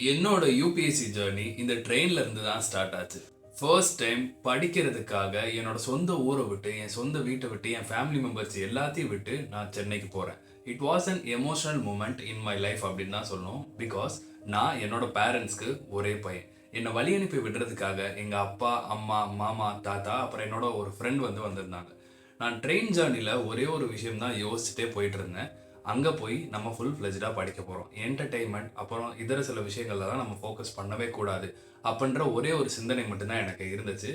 என்னோட UPSC journey இந்த ட்ரெயின்ல இருந்து தான் ஸ்டார்ட் ஆச்சு. ஃபர்ஸ்ட் டைம் படிக்கிறதுக்காக என்னோட சொந்த ஊரை விட்டு, என் சொந்த வீட்டை விட்டு, என் ஃபேமிலி மெம்பர்ஸ் எல்லாத்தையும் விட்டு நான் சென்னைக்கு போறேன். It was an emotional moment in my life அப்படின்னு தான் சொல்லணும். பிகாஸ் நான் என்னோட பேரண்ட்ஸ்க்கு ஒரே பையன். என்னை வழி அனுப்பி விடுறதுக்காக எங்க அப்பா, அம்மா, மாமா, தாத்தா, அப்புறம் என்னோட ஒரு ஃப்ரெண்ட் வந்திருந்தாங்க. நான் ட்ரெயின் ஜேர்னியில் ஒரே ஒரு விஷயம் தான் யோசிச்சுட்டே போயிட்டு இருந்தேன். அங்கே போய் நம்ம ஃபுல் ஃப்ளெஜ்டாக படிக்க போகிறோம். என்டர்டெயின்மெண்ட் அப்புறம் இதர சில விஷயங்கள்ல தான் நம்ம ஃபோக்கஸ் பண்ணவே கூடாது அப்படின்ற ஒரே ஒரு சிந்தனை மட்டும்தான் எனக்கு இருந்துச்சு.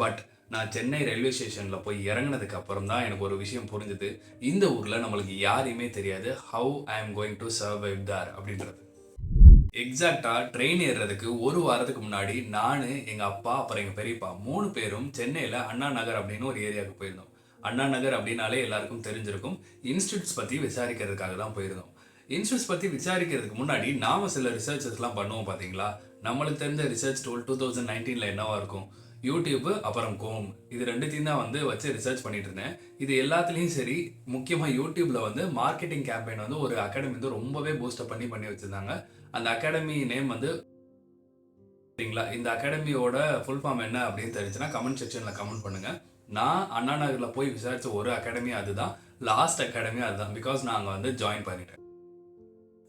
பட் நான் சென்னை ரயில்வே ஸ்டேஷனில் போய் இறங்கினதுக்கு அப்புறம் தான் எனக்கு ஒரு விஷயம் புரிஞ்சுது. இந்த ஊரில் நம்மளுக்கு யாரையுமே தெரியாது. How I am going to survive there அப்படின்றது. எக்ஸாக்டாக ட்ரெயின் ஏறுறதுக்கு ஒரு வாரத்துக்கு முன்னாடி நான், எங்கள் அப்பா, அப்புறம் எங்கள் பெரியப்பா 3 பேரும் சென்னையில் அண்ணா நகர் அப்படின்னு ஒரு ஏரியாவுக்கு போயிருந்தோம். அண்ணா நகர் அப்படின்னாலே எல்லாருக்கும் தெரிஞ்சிருக்கும். இன்ஸ்டியூட்ஸ் பற்றி விசாரிக்கிறதுக்காக தான் போயிருந்தோம். இன்ஸ்டியூட்ஸ் பற்றி விசாரிக்கிறதுக்கு முன்னாடி நாம் சில ரிசர்ச்சஸ்லாம் பண்ணுவோம் பார்த்தீங்களா. நம்மளுக்கு தெரிஞ்ச ரிசர்ச் டூல் 2019 என்னவா இருக்கும்? யூடியூப் அப்புறம் கோம், இது ரெண்டுத்தையும் தான் வச்சு ரிசர்ச் பண்ணிட்டு இருந்தேன். இது எல்லாத்துலேயும் சரி, முக்கியமாக யூடியூப்ல மார்க்கெட்டிங் கேம்பெயின் ஒரு அகாடமி ரொம்பவே பூஸ்டப் பண்ணி வச்சுருந்தாங்க. அந்த அகாடமி நேம் சரிங்களா. இந்த அகாடமியோட ஃபுல் ஃபார்ம் என்ன அப்படின்னு தெரிஞ்சுன்னா கமெண்ட் செக்ஷனில் கமெண்ட் பண்ணுங்கள். நான் அண்ணா நகரில் போய் விசாரித்த ஒரு அகாடமி அதுதான், லாஸ்ட் அகாடமி அதுதான். பிகாஸ் நான் அங்கே ஜாயின் பண்ணிட்டேன்.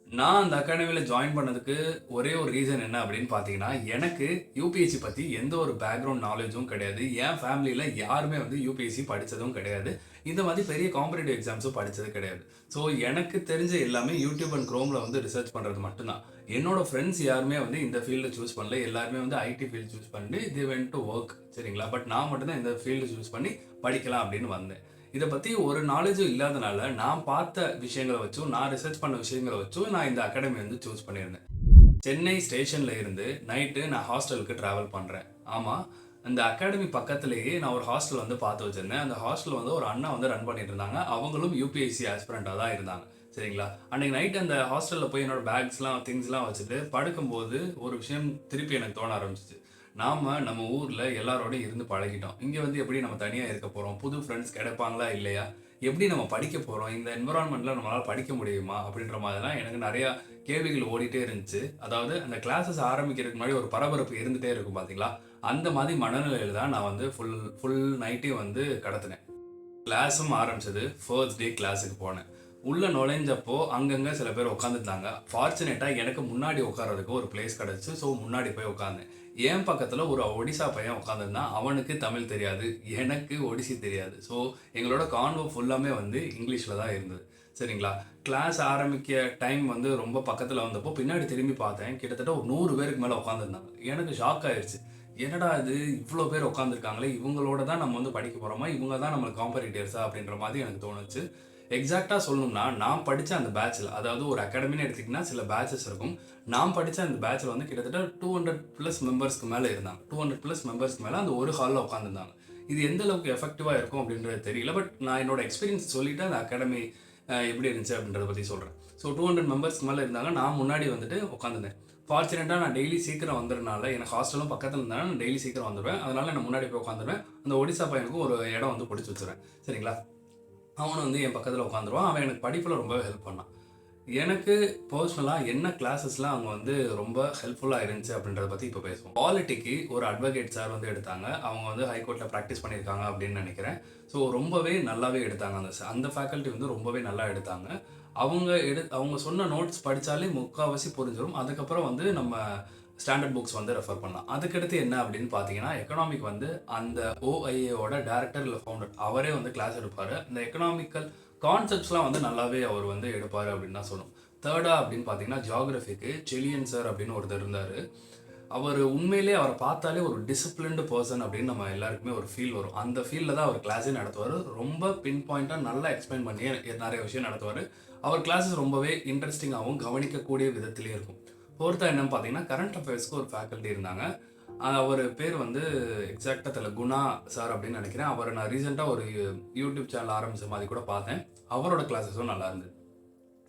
நான் அந்த அகாடமியில் ஜாயின் பண்ணதுக்கு ஒரே ஒரு ரீசன் என்ன அப்படின்னு பார்த்தீங்கன்னா, எனக்கு யூபிஎஸ்சி பற்றி எந்த ஒரு பேக்ரவுண்ட் நாலேஜும் கிடையாது. என் ஃபேமிலியில் யாருமே யூபிஎஸ்சி படித்ததும் கிடையாது. இந்த மாதிரி பெரிய காம்படிட்டிவ் எக்ஸாம்ஸும் படித்தது கிடையாது. ஸோ எனக்கு தெரிஞ்ச எல்லாமே யூடியூப் அண்ட் க்ரோமில் ரிசர்ச் பண்ணுறது மட்டும்தான். என்னோட ஃப்ரெண்ட்ஸ் யாருமே இந்த ஃபீல்டை சூஸ் பண்ணல. எல்லாருமே ஐடி ஃபீல்டு சூஸ் பண்ணி தி வென்ட் டு ஒர்க், சரிங்களா. பட் நான் மட்டும்தான் இந்த ஃபீல்டு சூஸ் பண்ணி படிக்கலாம் அப்படின்னு வந்தேன். இதை பற்றி ஒரு நாலேஜும் இல்லாதனால நான் பார்த்த விஷயங்களை வச்சும், நான் ரிசர்ச் பண்ண விஷயங்களை வச்சும் நான் இந்த அகாடமி சூஸ் பண்ணியிருந்தேன். சென்னை ஸ்டேஷனில் இருந்து நைட்டு நான் ஹாஸ்டலுக்கு ட்ராவல் பண்ணுறேன். ஆமாம், அந்த அகாடமி பக்கத்துலேயே நான் ஒரு ஹாஸ்டல் பார்த்து வச்சுருந்தேன். அந்த ஹாஸ்டல் ஒரு அண்ணா ரன் பண்ணிட்டு இருந்தாங்க. அவங்களும் யூபிஎஸ்சி ஆஸ்பிரண்டாக தான் இருந்தாங்க, சரிங்களா. அன்றைக்கி நைட் அந்த ஹாஸ்டலில் போய் என்னோடய பேக்ஸ்லாம் திங்ஸ்லாம் வச்சுட்டு படுக்கும்போது ஒரு விஷயம் திருப்பி எனக்கு தோண ஆரம்பிச்சிச்சு. நாம் நம்ம ஊரில் எல்லாரோடையும் இருந்து பழகிட்டோம். இங்கே எப்படி நம்ம தனியாக இருக்க போகிறோம்? புது ஃப்ரெண்ட்ஸ் கிடைப்பாங்களா இல்லையா? எப்படி நம்ம படிக்க போகிறோம்? இந்த என்விரான்மெண்ட்டில் நம்மளால் படிக்க முடியுமா? அப்படின்ற மாதிரிலாம் எனக்கு நிறையா கேள்விகள் ஓடிட்டே இருந்துச்சு. அதாவது அந்த கிளாஸஸ் ஆரம்பிக்கிறதுக்கு முன்னாடி ஒரு பரபரப்பு இருந்துகிட்டே இருக்கும் பார்த்தீங்களா. அந்த மாதிரி மனநிலையில் தான் நான் ஃபுல் நைட்டையும் கடத்தினேன். கிளாஸும் ஆரம்பிச்சது. ஃபர்ஸ்ட் டே கிளாஸுக்கு போனேன். உள்ளே நுழைஞ்சப்போ அங்கங்கே சில பேர் உட்காந்துருந்தாங்க. ஃபார்ச்சுனேட்டாக எனக்கு முன்னாடி உட்காரதுக்கு ஒரு பிளேஸ் கிடச்சி. ஸோ முன்னாடி போய் உட்காந்தேன். என் பக்கத்தில் ஒரு ஒடிசா பையன் உட்காந்துருந்தான். அவனுக்கு தமிழ் தெரியாது, எனக்கு ஒடிசி தெரியாது. ஸோ எங்களோட கான்வோ ஃபுல்லாமே இங்கிலீஷில் தான் இருந்தது, சரிங்களா. கிளாஸ் ஆரம்பிக்க டைம் ரொம்ப பக்கத்தில் வந்தப்போ பின்னாடி திரும்பி பார்த்தேன். கிட்டத்தட்ட ஒரு 100 பேருக்கு மேலே உட்காந்துருந்தாங்க. எனக்கு ஷாக் ஆயிடுச்சு. என்னடா இது, இவ்வளோ பேர் உட்காந்துருக்காங்களே, இவங்களோட தான் நம்ம படிக்க போகிறோமா, இவங்க தான் நம்மளுக்கு காம்படிட்டர்ஸா அப்படின்ற மாதிரி எனக்கு தோணுச்சு. எக்ஸாக்டாக சொல்லணும்னா, நான் படித்த அந்த பேட்சில், அதாவது ஒரு அகாடமின்னு எடுத்திங்கன்னா சில பேட்சஸ் இருக்கும். நான் படித்த அந்த பேட்சில் கிட்டத்தட்ட 200+ மெம்பர்ஸ்க்கு மேலே இருந்தாங்க. 200+ மெம்பர்ஸ்க்கு மேலே அந்த ஒரு ஹாலில் உட்காந்துருந்தாங்க. இது எந்த அளவுக்கு எஃபெக்டிவாக இருக்கும் அப்படின்றது தெரியல. பட் நான் என்னோட எக்ஸ்பீரியன்ஸ் சொல்லிவிட்டு அந்த அகாடமி எப்படி இருந்துச்சு அப்படின்றத பற்றி சொல்கிறேன். ஸோ 200 மெம்பர்ஸ்க்கு மேலே இருந்தாங்க. நான் முன்னாடி உட்காந்துருந்தேன். ஃபார்ச்சுனேட்டாக நான் டெய்லி சீக்கிரம் வந்துடுறனால, எனக்கு ஹாஸ்டலும் பக்கத்தில் இருந்தாலும் நான் டெய்லி சீக்கிரம் வந்துடுவேன். அதனால் நான் முன்னாடி போய் உட்காந்துருவேன். அந்த ஒடிசா பையனுக்கும் ஒரு இடம் பிடிச்சி வச்சுருவேன், சரிங்களா. அவனும் என் பக்கத்தில் உட்காந்துருவான். அவன் எனக்கு படிப்பில் ரொம்ப ஹெல்ப் பண்ணான். எனக்கு பர்சனலாக என்ன கிளாஸஸ்லாம் அவங்க ரொம்ப ஹெல்ப்ஃபுல்லாக இருந்துச்சு அப்படின்றத பற்றி இப்போ பேசுவோம். பாலிட்டிக்கு ஒரு அட்வொகேட் சார் எடுத்தாங்க. அவங்க ஹைகோர்ட்டில் ப்ராக்டிஸ் பண்ணியிருக்காங்க அப்படின்னு நினைக்கிறேன். ஸோ ரொம்பவே நல்லாவே எடுத்தாங்க. அந்த ஃபேக்கல்ட்டி ரொம்பவே நல்லா எடுத்தாங்க. அவங்க சொன்ன நோட்ஸ் படித்தாலே முக்கால்வாசி புரிஞ்சிடும். அதுக்கப்புறம் நம்ம ஸ்டாண்டர்ட் புக்ஸ் ரெஃபர் பண்ணலாம். அதுக்கடுத்து என்ன அப்படின்னு பார்த்தீங்கன்னா, எக்கனாமிக் அந்த ஓஐஏவோட டைரக்டர் இல்லை ஃபவுண்டர் அவரே கிளாஸ் எடுப்பார். இந்த எக்கனாமிக்கல் கான்செப்ட்ஸ்லாம் நல்லாவே அவர் எடுப்பார் அப்படின்னு தான் சொல்லணும். தேர்டா அப்படின்னு பார்த்தீங்கன்னா, ஜியாகிரஃபிக்கு செலியன் சார் அப்படின்னு ஒருத்தர் இருந்தார். அவர் உண்மையிலே அவரை பார்த்தாலே ஒரு டிசிப்ளின்டு பர்சன் அப்படின்னு நம்ம எல்லாருக்குமே ஒரு ஃபீல் வரும். அந்த ஃபீல்டில் தான் அவர் கிளாஸே நடத்துவார். ரொம்ப பின் பாயிண்ட்டாக நல்லா எக்ஸ்பிளைன் பண்ணி நிறைய விஷயம் நடத்துவார். அவர் கிளாஸஸ் ரொம்பவே இன்ட்ரெஸ்டிங்காகவும் கவனிக்கக்கூடிய விதத்திலே இருக்கும். ஃபோர்த்தாக என்னன்னு பார்த்தீங்கன்னா, கரண்ட் அஃபேர்ஸ்க்கு ஒரு ஃபேக்கல்ட்டி இருந்தாங்க. அவர் பேர் எக்ஸாக்டாக தெரியல, குணா சார் அப்படின்னு நினைக்கிறேன். அவர் நான் ரீசெண்டாக ஒரு யூடியூப் சேனல் ஆரம்பித்த மாதிரி கூட பார்த்தேன். அவரோட கிளாஸஸும் நல்லா இருந்தது,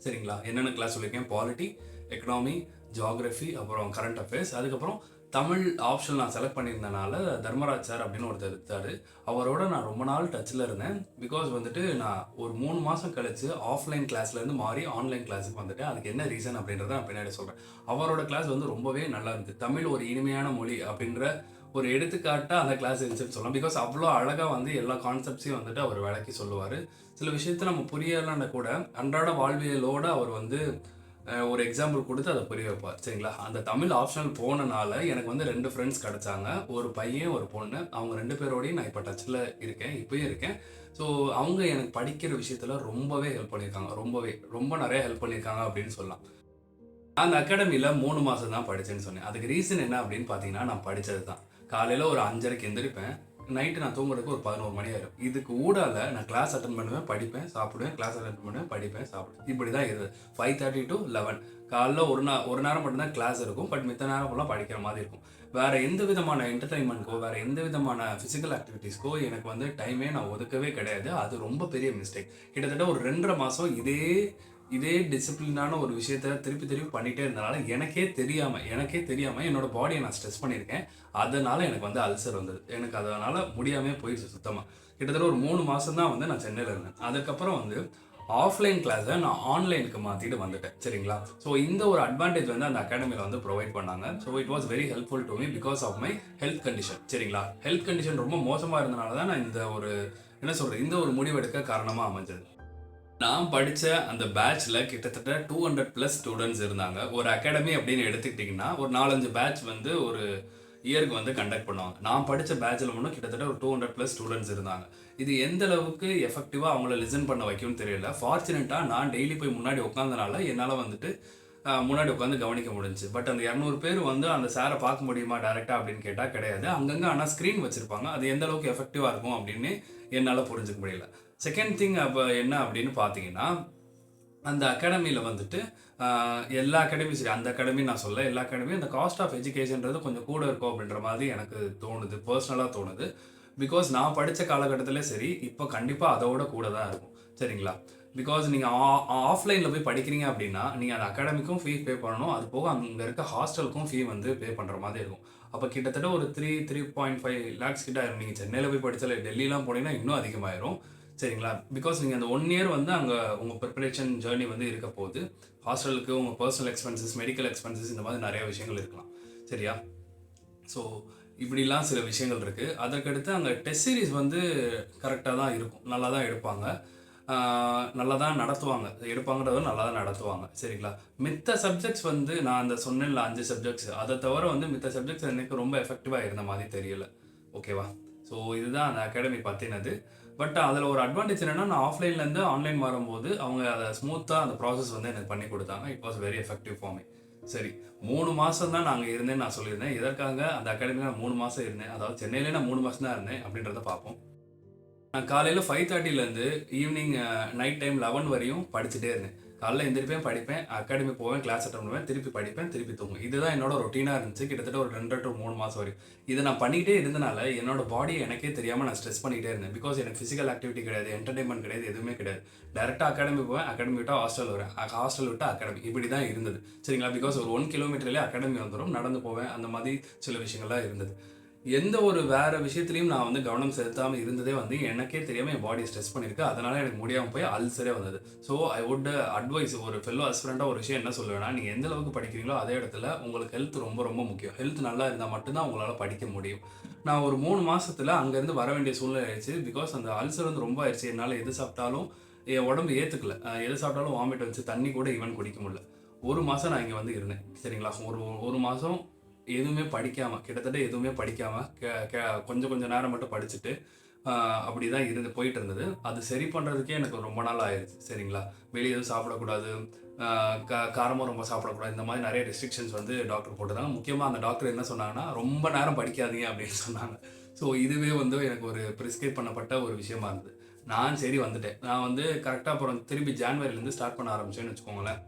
சரிங்களா. என்னென்ன கிளாஸ் சொல்லியிருக்கேன்? பாலிட்டி, எக்கனாமி, ஜியாகிரஃபி, அப்புறம் கரண்ட் அஃபேர்ஸ், அதுக்கப்புறம் தமிழ் ஆப்ஷன் நான் செலக்ட் பண்ணியிருந்தனால தர்மராஜ் சார் அப்படின்னு ஒருத்தர் இருக்காரு. அவரோட நான் ரொம்ப நாள் டச்சில் இருந்தேன். பிகாஸ் வந்துட்டு நான் ஒரு 3 மாதம் கழிச்சு ஆஃப்லைன் கிளாஸ்லேருந்து மாறி ஆன்லைன் கிளாஸுக்கு வந்துட்டேன். அதுக்கு என்ன ரீசன் அப்படின்றத நான் பின்னாடி சொல்கிறேன். அவரோட கிளாஸ் வந்து ரொம்பவே நல்லா இருந்துச்சு. தமிழ் ஒரு இனிமையான மொழி அப்படின்ற ஒரு எடுத்துக்காட்டாக அந்த கிளாஸ் இருந்துச்சுன்னு சொல்லலாம். பிகாஸ் அவ்வளோ அழகாக வந்து எல்லா கான்செப்ட்ஸையும் வந்துட்டு அவர் விளக்கி சொல்லுவார். சில விஷயத்தை நம்ம புரியலைன்னா கூட அன்றாட வாழ்வியலோடு அவர் வந்து ஒரு எக்ஸாம்பிள் கொடுத்து அதை புரிய வைப்பார். சரிங்களா? அந்த தமிழ் ஆப்ஷனல் போனனால எனக்கு வந்து 2 ஃப்ரெண்ட்ஸ் கிடச்சாங்க. ஒரு பையன், ஒரு பொண்ணு. அவங்க 2 பேரோடையும் நான் இப்போ டச்சில் இருக்கேன், இப்போயும் இருக்கேன். ஸோ அவங்க எனக்கு படிக்கிற விஷயத்தில் ரொம்பவே ஹெல்ப் பண்ணியிருக்காங்க. ரொம்ப நிறைய ஹெல்ப் பண்ணியிருக்காங்க அப்படின்னு சொல்லலாம். அந்த அகாடமியில் 3 மாதம் தான் படித்தேன்னு சொன்னேன். அதுக்கு ரீசன் என்ன அப்படின்னு பார்த்தீங்கன்னா, நான் படித்தது தான். காலையில் ஒரு 5:30க்கு எந்திரிப்பேன். நைட்டு நான் தூங்குறதுக்கு ஒரு 11 மணி ஆயிரும். இதுக்கு ஊடால நான் கிளாஸ் அட்டன் பண்ணுவேன், படிப்பேன், சாப்பிடுவேன், கிளாஸ் அட்டன் பண்ணுவேன், படிப்பேன், சாப்பிடுவேன். இப்படி தான் இருந்தது. 5:30 to 11. காலைல ஒரு நேரம் மட்டும்தான் கிளாஸ் இருக்கும். பட் மித்த நேரம் ஃபுல்லாக படிக்கிற மாதிரி இருக்கும். வேறு எந்த விதமான என்டர்டைன்மெண்ட்க்கோ, வேறு எந்த விதமான ஃபிசிக்கல் ஆக்டிவிட்டீஸ்க்கோ எனக்கு வந்து டைமே நான் ஒதுக்கவே கிடையாது. அது ரொம்ப பெரிய மிஸ்டேக். கிட்டத்தட்ட ஒரு 2.5 மாதம் இதே டிசிப்ளினான ஒரு விஷயத்த திருப்பி பண்ணிகிட்டே இருந்தனால எனக்கே தெரியாமல் என்னோட பாடியை நான் ஸ்ட்ரெஸ் பண்ணியிருக்கேன். அதனால் எனக்கு வந்து அல்சர் வந்தது. எனக்கு அதனால் முடியாமல் போயிடுச்சு சுத்தமாக. கிட்டத்தட்ட ஒரு 3 மாதம் தான் வந்து நான் சென்னையில் இருந்தேன். அதுக்கப்புறம் வந்து ஆஃப்லைன் கிளாஸை நான் ஆன்லைனுக்கு மாற்றிட்டு வந்துட்டேன். சரிங்களா? ஸோ இந்த ஒரு அட்வான்டேஜ் வந்து அந்த அகாடமியில் வந்து ப்ரொவைட் பண்ணாங்க. So it was very helpful to me because of my health condition. சரிங்களா? ஹெல்த் கண்டிஷன் ரொம்ப மோசமாக இருந்தனால தான் நான் இந்த ஒரு முடிவெடுக்க காரணமாக அமைஞ்சது. நான் படித்த அந்த பேட்சில் கிட்டத்தட்ட 200+ ஸ்டூடெண்ட்ஸ் இருந்தாங்க. ஒரு அகாடமி அப்படின்னு எடுத்துக்கிட்டிங்கன்னா ஒரு 4-5 பேட்ச் வந்து ஒரு இயருக்கு வந்து கண்டக்ட் பண்ணுவாங்க. நான் படித்த பேட்சில் மட்டும் கிட்டத்தட்ட ஒரு 200+ ஸ்டூடெண்ட்ஸ் இருந்தாங்க. இது எந்த அளவுக்கு எஃபெக்டிவாக அவங்கள லிசன் பண்ண வைக்கும்னு தெரியல. ஃபார்ச்சுனேட்டாக நான் டெய்லி போய் முன்னாடி உட்காந்தனால என்னால் வந்துட்டு முன்னாடி உட்காந்து கவனிக்க முடிஞ்சுச்சு. பட் அந்த 200 பேர் வந்து அந்த சாரை பார்க்க முடியுமா டேரெக்டாக அப்படின்னு கேட்டால் கிடையாது. அங்கங்கே ஆனால் ஸ்க்ரீன் வச்சுருப்பாங்க. அது எந்த அளவுக்கு எஃபெக்டிவாக இருக்கும் அப்படின்னு என்னால் புரிஞ்சுக்க முடியல. செகண்ட் திங் அப்போ என்ன அப்படின்னு பார்த்தீங்கன்னா, அந்த அகாடமியில் வந்துட்டு எல்லா அகாடமியும் சரி, அந்த அகாடமி நான் சொல்ல, எல்லா அகாடமியும் அந்த காஸ்ட் ஆஃப் எஜுகேஷன்றது கொஞ்சம் கூட இருக்கும் அப்படின்ற மாதிரி எனக்கு தோணுது, பர்சனலாக தோணுது. பிகாஸ் நான் படித்த காலகட்டத்திலே சரி, இப்போ கண்டிப்பாக அதோட கூட தான் இருக்கும். சரிங்களா? பிகாஸ் நீங்கள் ஆஃப்லைனில் போய் படிக்கிறீங்க அப்படின்னா நீங்கள் அந்த அகாடமிக்கும் ஃபீ பே பண்ணணும். அது போக அங்கே இருக்க ஹாஸ்டலுக்கும் ஃபீ வந்து பே பண்ணுற மாதிரி இருக்கும். அப்போ கிட்டத்தட்ட ஒரு 3.5 lakhs கிட்ட ஆயிரும். நீங்கள் சென்னையில் போய் படித்தாலே, டெல்லிலாம் போனீங்கன்னா இன்னும் அதிகமாயிரும். சரிங்களா? பிகாஸ் நீங்கள் அந்த 1 year வந்து அங்கே உங்கள் ப்ரிப்பரேஷன் ஜேர்னி வந்து இருக்க போகுது. ஹாஸ்டலுக்கு உங்கள் பர்சனல் எக்ஸ்பென்சஸ், மெடிக்கல் எக்ஸ்பென்சஸ், இந்த மாதிரி நிறைய விஷயங்கள் இருக்கலாம். சரியா? ஸோ இப்படிலாம் சில விஷயங்கள் இருக்குது. அதற்கடுத்து அங்கே டெஸ்ட் சீரிஸ் வந்து கரெக்டாக தான் இருக்கும், நல்லா தான் எடுப்பாங்க, நல்லா தான் நடத்துவாங்க. எடுப்பாங்கிறத நல்லா தான் நடத்துவாங்க. சரிங்களா? மித்த சப்ஜெக்ட்ஸ் வந்து நான் அந்த சொன்னேன்ல 5 சப்ஜெக்ட்ஸ், அதை தவிர வந்து மித்த சப்ஜெக்ட்ஸ் எனக்கு ரொம்ப எஃபெக்டிவாக இருந்த மாதிரி தெரியல. ஓகேவா? ஸோ இதுதான் அந்த அகாடமி பற்றினது. பட் அதில் ஒரு அட்வான்டேஜ் என்னென்னா, நான் ஆஃப்லைன்லேருந்து ஆன்லைன் மாறும்போது அவங்க அதை ஸ்மூத்தாக அந்த ப்ராசஸ் வந்து எனக்கு பண்ணி கொடுத்தாங்க. It was very effective for me. சரி, 3 மாதம் தான் நாங்கள் இருந்தேன்னு நான் சொல்லியிருந்தேன். எதற்காக அந்த அகாடமியில் நான் 3 மாதம் இருந்தேன், அதாவது சென்னையிலே நான் 3 மாதம் தான் இருந்தேன் அப்படின்றத பார்ப்போம். நான் காலையில் 5:30லேருந்து ஈவினிங் நைட் டைம் 11 வரையும் படிச்சுட்டே இருந்தேன். காலைல எந்திரிப்பேன், படிப்பேன், அகாடமி போவேன், கிளாஸ் அட்டன் பண்ணுவேன், திருப்பி படிப்பேன், திருப்பி தூங்குவேன். இதுதான் என்னோட ரொட்டீனாக இருந்துச்சு கிட்டத்தட்ட ஒரு 2 to 3 மாதம் வரைக்கும். இதை நான் பண்ணிக்கிட்டே இருந்தனால என்னோட பாடியை எனக்கே தெரியாமல் நான் ஸ்ட்ரெஸ் பண்ணிகிட்டே இருந்தேன். பிகாஸ் எனக்கு ஃபிசிக்கல் ஆக்டிவிட்டி கிடையாது, என்டர்டைன்மெண்ட் கிடையாது, எதுவுமே கிடையாது. டேரெக்டாக அகாடமி போவேன், அகாடமி விட்டால் ஹாஸ்டல் வரேன், ஹாஸ்டல் விட்டால் அகாடமி, இப்படி தான் இருந்தது. சரிங்களா? பிகாஸ் ஒரு 1 kilometerலேயே அகாடமி வந்துடும், நடந்து போவேன், அந்த மாதிரி சில விஷயங்கள்லாம் இருந்தது. எந்த ஒரு வேறு விஷயத்துலையும் நான் வந்து கவனம் செலுத்தாமல் இருந்ததே வந்து எனக்கே தெரியாமல் என் பாடி ஸ்ட்ரெஸ் பண்ணியிருக்கு. அதனால் எனக்கு முடியாமல் போய் அல்சரே வந்தது. ஸோ ஐ வுட் அட்வைஸ் ஒரு ஃபெல்லோ அஸ்பிரண்ட்டாக ஒரு விஷயம் என்ன சொல்லுவேன்னா, நீங்கள் எந்த அளவுக்கு படிக்கிறீங்களோ அதே இடத்துல உங்களுக்கு ஹெல்த் ரொம்ப முக்கியம். ஹெல்த் நல்லா இருந்தால் மட்டும்தான் உங்களால் படிக்க முடியும். நான் ஒரு 3 மாதத்தில் அங்கேருந்து வர வேண்டிய சூழ்நிலை ஆயிடுச்சு. பிகாஸ் அந்த அல்சர் வந்து ரொம்ப ஆயிடுச்சு. என்னால் எது சாப்பிட்டாலும் என் உடம்பு ஏற்றுக்கல. எது சாப்பிட்டாலும் வாமிட் வந்துச்சு, தண்ணி கூட ஈவன் குடிக்க முடியல. 1 மாதம் நான் இங்கே வந்து இருந்தேன். சரிங்களா? ஒரு மாதம் எதுவுமே படிக்காமல், கிட்டத்தட்ட எதுவுமே படிக்காமல் கொஞ்சம் நேரம் மட்டும் படிச்சுட்டு அப்படி தான் போயிட்டு இருந்தது. அது சரி பண்ணுறதுக்கே எனக்கு ரொம்ப நாள் ஆயிடுச்சு. சரிங்களா? வெளியே எதுவும் சாப்பிடக்கூடாது, காரமாக ரொம்ப சாப்பிடக்கூடாது, இந்த மாதிரி நிறைய ரெஸ்ட்ரிக்ஷன்ஸ் வந்து டாக்டர் போட்டுருந்தாங்க. முக்கியமாக அந்த டாக்டர் என்ன சொன்னாங்கன்னா, ரொம்ப நேரம் படிக்காதீங்க அப்படின்னு சொன்னாங்க. ஸோ இதுவே வந்து எனக்கு ஒரு ப்ரிஸ்கிரைப் பண்ணப்பட்ட ஒரு விஷயமா இருந்தது. நான் சரி வந்துட்டேன். நான் வந்து கரெக்டாக அப்புறம் திரும்பி ஜான்வரிலேருந்து ஸ்டார்ட் பண்ண ஆரம்பிச்சேன்னு வச்சுக்கோங்களேன்.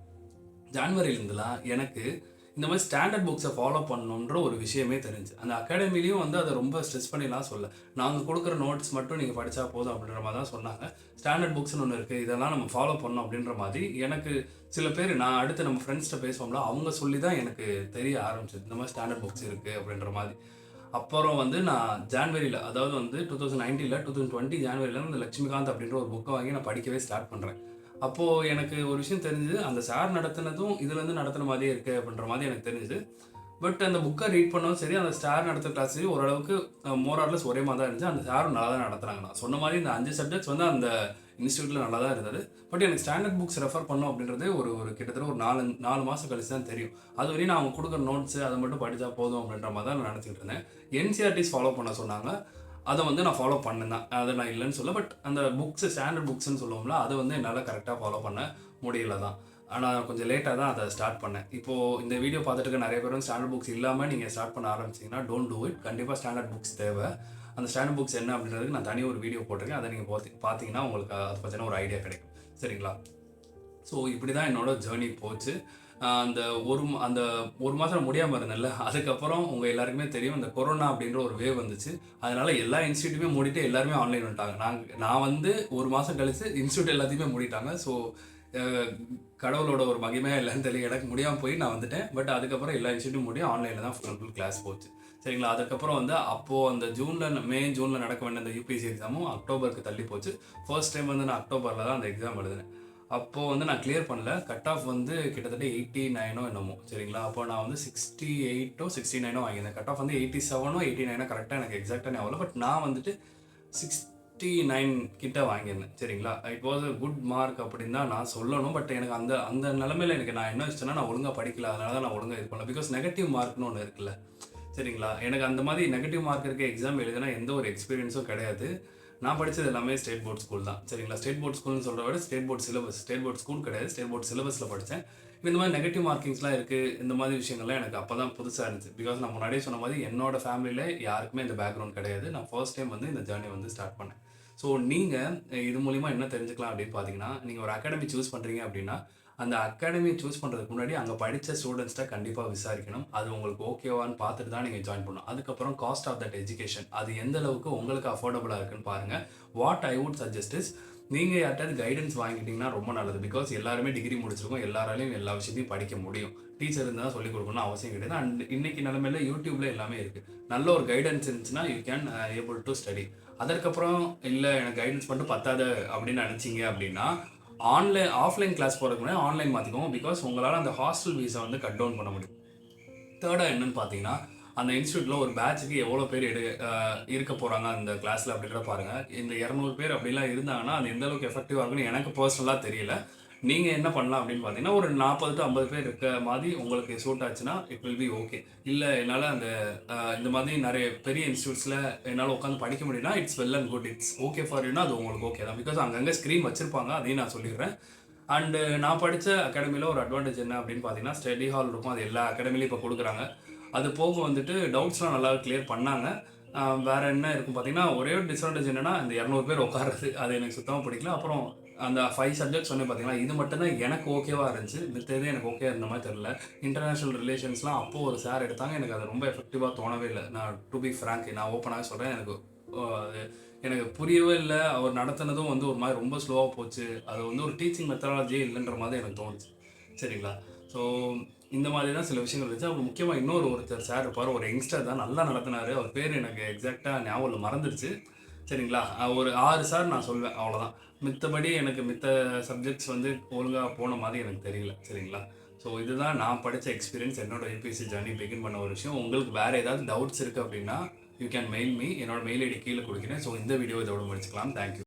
ஜான்வரிலேருந்துலாம் எனக்கு இந்த மாதிரி ஸ்டாண்டர்ட் புக்ஸை ஃபாலோ பண்ணணுன்ற ஒரு விஷயமே தெரிஞ்சு அந்த அகாடமிலையும் வந்து அதை ரொம்ப ஸ்ட்ரெஸ் பண்ணிலாம் சொல்ல, நாங்கள் கொடுக்குற நோட்ஸ் மட்டும் நீங்கள் படித்தா போதும் அப்படின்ற மாதிரி தான் சொன்னாங்க. ஸ்டாண்டர்ட் புக்ஸ்னு ஒன்று இருக்குது, இதெல்லாம் நம்ம ஃபாலோ பண்ணணும் அப்படின்ற மாதிரி எனக்கு சில பேர் நான் அடுத்து நம்ம ஃப்ரெண்ட்ஸ்கிட்ட பேசுவோம்ல, அவங்க சொல்லி தான் எனக்கு தெரிய ஆரம்பிச்சது இந்த மாதிரி ஸ்டாண்டர்ட் புக்ஸ் இருக்குது அப்படின்ற மாதிரி. அப்புறம் வந்து நான் ஜான்வரியில், அதாவது வந்து 2019 2020 ஜான்வரியில் இந்த லட்சுமிகாந்த் அப்படின்ற ஒரு புக்கை வாங்கி நான் படிக்கவே ஸ்டார்ட் பண்ணுறேன். அப்போது எனக்கு ஒரு விஷயம் தெரிஞ்சுது, அந்த சார் நடத்தினதும் இதுலேருந்து நடத்துன மாதிரியே இருக்குது அப்படின்ற மாதிரி எனக்கு தெரிஞ்சுது. பட் அந்த புக்கை ரீட் பண்ணவும் சரி, அந்த சார் நடத்துகிற கிளாஸ் சரி, ஓரளவுக்கு மோரார்லெஸ் ஒரே மாதிரி தான் இருந்துச்சு. அந்த சாரும் நல்லா தான் நடத்துகிறாங்க. நான் சொன்ன மாதிரி இந்த 5 சப்ஜெக்ட்ஸ் வந்து அந்த இன்ஸ்டியூட்டில் நல்லா தான் இருந்தது. பட் எனக்கு ஸ்டாண்டர்ட் புக்ஸ் ரெஃபர் பண்ணோம் அப்படின்றது ஒரு கிட்டத்தட்ட ஒரு 4 மாதம் கழிச்சு தான் தெரியும். அது வரையும் நான் அவங்க கொடுக்குற நோட்ஸு அதை மட்டும் படித்தா போதும் அப்படின்ற மாதிரி தான் நான் நினச்சிக்கிட்டு இருந்தேன். என்சிஆர்டிஸ் ஃபாலோ பண்ண சொன்னாங்க. அதை வந்து நான் ஃபாலோ பண்ணேன் தான், அதை நான் இல்லைன்னு சொல்ல. பட் அந்த புக்ஸு ஸ்டாண்டர்ட் புக்ஸ்ன்னு சொல்லுவோம்ல, அதை வந்து என்னால் கரெக்டாக ஃபாலோ பண்ண முடியல தான். ஆனால் கொஞ்சம் லேட்டாக தான் அதை ஸ்டார்ட் பண்ணேன். இப்போது இந்த வீடியோ பார்த்துட்டு இருக்க நிறைய பேர் வந்து ஸ்டாண்டர்ட் புக்ஸ் இல்லாமல் நீங்கள் ஸ்டார்ட் பண்ண ஆரம்பிச்சிங்கன்னா டோன்ட் டூ இட். கண்டிப்பாக ஸ்டாண்டர்ட் புக்ஸ் தேவை. அந்த ஸ்டாண்டர்ட் புக்ஸ் என்ன அப்படின்றதுக்கு நான் தனியாக ஒரு வீடியோ போட்டிருக்கேன். அதை நீங்கள் பார்த்தீங்கன்னா உங்களுக்கு அதை பற்றின ஒரு ஐடியா கிடைக்கும். சரிங்களா? ஸோ இப்படி தான் என்னோட ஜேர்னி போச்சு. அந்த ஒரு மாதம் முடியாமல் இருந்தேன்ல, அதுக்கப்புறம் உங்கள் எல்லாருக்குமே தெரியும் இந்த கொரோனா அப்படின்ற ஒரு வேவ் வந்துச்சு. அதனால் எல்லா இன்ஸ்டியூட்டுமே மூடிட்டு எல்லாருமே ஆன்லைன் வந்துட்டாங்க. நான் வந்து ஒரு மாதம் கழிச்சு இன்ஸ்டியூட் எல்லாத்தையுமே மூடிட்டாங்க. ஸோ கடவுளோட ஒரு மகிமையாக இல்லைன்னு தெரியல, எனக்கு முடியாமல் போய் நான் வந்துட்டேன். பட் அதுக்கப்புறம் எல்லா இன்ஸ்டியூட்டும் முடியும் ஆன்லைனில் தான் ஃபுல் கிளாஸ் போச்சு. சரிங்களா? அதுக்கப்புறம் வந்து அப்போது அந்த ஜூனில் நடக்க வேண்டிய அந்த யூபிஎஸ்சி எக்ஸாமும் அக்டோபருக்கு தள்ளி போச்சு. ஃபர்ஸ்ட் டைம் வந்து நான் அக்டோபரில் தான் அந்த எக்ஸாம் எழுதினேன். அப்போது வந்து நான் கிளியர் பண்ணல. கட் ஆஃப் வந்து கிட்டத்தட்ட 89 என்னமோ. சரிங்களா? அப்போ நான் வந்து 68 69 வாங்கியிருந்தேன். கட் ஆஃப் வந்து 87 89 கரெக்டாக எனக்கு எக்ஸாக்டாக ஞாபகம். பட் நான் வந்துட்டு 69 கிட்ட வாங்கியிருந்தேன். சரிங்களா? It was a good mark அப்படின்னு தான் நான் சொல்லணும். பட் எனக்கு அந்த நிலமையில் எனக்கு நான் என்ன வச்சுட்டேன்னா, நான் ஒழுங்காக படிக்கல, அதனால தான் நான் ஒழுங்காக இது பண்ணல. பிகாஸ் நெகட்டிவ் மார்க்னு ஒன்று இருக்குல்ல. சரிங்களா? எனக்கு அந்த மாதிரி நெகட்டிவ் மார்க் இருக்க எக்ஸாம் எழுதினா எந்த ஒரு எக்ஸ்பீரியன்ஸும் கிடையாது. நான் படித்தது எல்லாமே ஸ்டேட் போர்ட் ஸ்கூல் தான். சரிங்களா? ஸ்டேட் போர்ட் ஸ்கூல்னு சொல்கிறத விட state board syllabus, state board school கிடையாது, ஸ்டேட் போர்ட் சிலபஸில் படித்தேன். இந்த மாதிரி நெகட்டிவ் மார்க்கிங்ஸ்லாம் இருக்குது, இந்த மாதிரி விஷயங்கள்லாம் எனக்கு அப்போ தான் புதுசாக இருந்துச்சு. பிகாஸ் நான் முன்னாடியே சொன்ன மாதிரி என்னோட ஃபேமிலியில் யாருக்குமே இந்த பேக்ரவுண்ட் கிடையாது. நான் ஃபர்ஸ்ட் டைம் வந்து இந்த ஜேர்னி வந்து ஸ்டார்ட் பண்ணேன். ஸோ நீங்கள் இது மூலிமா என்ன தெரிஞ்சுக்கலாம் அப்படின்னு பார்த்தீங்கன்னா, நீங்கள் ஒரு அகாடமி சூஸ் பண்ணுறீங்க அப்படின்னா, அந்த அகாடமியை சூஸ் பண்ணுறதுக்கு முன்னாடி அங்கே படித்த ஸ்டூடெண்ட்ஸ்கிட்ட கண்டிப்பாக விசாரிக்கணும். அது உங்களுக்கு ஓகேவான்னு பார்த்துட்டு தான் நீங்கள் ஜாயின் பண்ணணும். அதுக்கப்புறம் காஸ்ட் ஆஃப் தட் எஜுகேஷன், அது எந்த அளவுக்கு உங்களுக்கு அஃபோர்டபுளாக இருக்குன்னு பாருங்கள். What I would suggest is, நீங்கள் யார்ட்டாவது கைடன்ஸ் வாங்கிட்டீங்கன்னா ரொம்ப நல்லது. பிகாஸ் எல்லாருமே டிகிரி முடிச்சிருக்கோம், எல்லாராலையும் எல்லா விஷயத்தையும் படிக்க முடியும். டீச்சர் இருந்தால் சொல்லிக் கொடுக்கணும்னு அவசியம் கிடையாது. அண்ட் இன்னைக்கு நிலைமையில யூடியூப்ல எல்லாமே இருக்குது. நல்ல ஒரு கைடன்ஸ் இருந்துச்சுன்னா you can able to study. அதற்கப்புறம் இல்லை எனக்கு கைடன்ஸ் மட்டும் பத்தாது அப்படின்னு நினச்சிங்க அப்படின்னா, ஆஃப்லைன் கிளாஸ் போகிறதுக்கு முன்னாடி ஆன்லைன் மாற்றிக்கோங்க. பிகாஸ் உங்களால் அந்த ஹாஸ்டல் ஃபீஸை வந்து கட் டவுன் பண்ண முடியும். தேர்டாக என்னன்னு பார்த்தீங்கன்னா, அந்த இன்ஸ்டியூட்டில் ஒரு பேட்சுக்கு எவ்வளோ பேர் இருக்க போகிறாங்க அந்த கிளாஸில் அப்படின்ற பாருங்கள். இந்த 200 பேர் அப்படிலாம் இருந்தாங்கன்னா அது எந்த அளவுக்கு எஃபெக்டிவாக இருக்குன்னு எனக்கு பர்சனலாக தெரியல. நீங்கள் என்ன பண்ணலாம் அப்படின்னு பார்த்தீங்கன்னா, ஒரு 40 to 50 பேர் இருக்க மாதிரி உங்களுக்கு சூட் ஆச்சுன்னா இட் வில் பி ஓகே. இல்லை என்னால் இந்த மாதிரி நிறைய பெரிய இன்ஸ்டியூட்ஸில் என்னால் உட்காந்து படிக்க முடியும்னா it's well and good. It's okay for யூனா அது உங்களுக்கு ஓகே தான். பிகாஸ் அங்கங்கே ஸ்க்ரீன் வச்சுருப்பாங்க, அதையும் நான் சொல்லிடுறேன். அண்டு நான் படித்த அகாடமியில் ஒரு அட்வான்டேஜ் என்ன அப்படின்னு பார்த்தீங்கன்னா, ஸ்டடி ஹால் இருக்கும். அது எல்லா அகாடமிலையும் இப்போ கொடுக்குறாங்க. அது போக வந்துட்டு டவுட்ஸ்லாம் நல்லா கிளியர் பண்ணாங்க. வேறு என்ன இருக்கும் பார்த்தீங்கன்னா, ஒரே ஒரு டிஸ்அட்வான்டேஜ் என்னென்னா, இந்த 200 பேர் உட்காருறது அது எனக்கு சுத்தமாக பிடிக்கல. அப்புறம் அந்த 5 சப்ஜெக்ட்ஸ் சொன்னேன் பார்த்தீங்களா, இது மட்டும்தான் எனக்கு ஓகேவாக இருந்துச்சு. மித்தது எனக்கு ஓகே இருந்த மாதிரி தெரில. இன்டர்நேஷ்னல் ரிலேஷன்ஸ்லாம் அப்போது ஒரு சார் எடுத்தாங்க, எனக்கு அது ரொம்ப எஃபெக்டிவாக தோணவே இல்லை. நான் டு பி ஃப்ராங்க், நான் ஓப்பனாக சொல்கிறேன், எனக்கு புரியவே இல்லை. அவர் நடத்தினதும் வந்து ஒரு மாதிரி ரொம்ப ஸ்லோவாக போச்சு. அது வந்து ஒரு டீச்சிங் மெத்தடாலஜியே இல்லைன்ற மாதிரி எனக்கு தோணுச்சு. சரிங்களா? ஸோ இந்த மாதிரி தான் சில விஷயங்கள் இருந்துச்சு. அப்புறம் முக்கியமாக ஒருத்தர் சார் இருப்பார், ஒரு யங்ஸ்டர் தான், நல்லா நடத்தினார். அவர் பேர் எனக்கு எக்ஸாக்டாக ஞாபகம் மறந்துடுச்சு. சரிங்களா? ஒரு 6 சார் நான் சொல்வேன், அவ்வளோதான். மித்தபடி எனக்கு மித்த சப்ஜெக்ட்ஸ் வந்து ஒழுங்காக போன மாதிரி எனக்கு தெரியல. சரிங்களா? ஸோ இதுதான் நான் படித்த எக்ஸ்பீரியன்ஸ், என்னோட யூபிஎஸ்சி ஜர்னி பிகின் பண்ண ஒரு விஷயம். உங்களுக்கு வேறு ஏதாவது டவுட்ஸ் இருக்குது அப்படின்னா யூ கேன் மெயில் மீ. என்னோட மெயில் ஐடி கீழே கொடுக்குறேன். ஸோ இந்த வீடியோ இதோட முடிச்சுக்கலாம். தேங்க்யூ.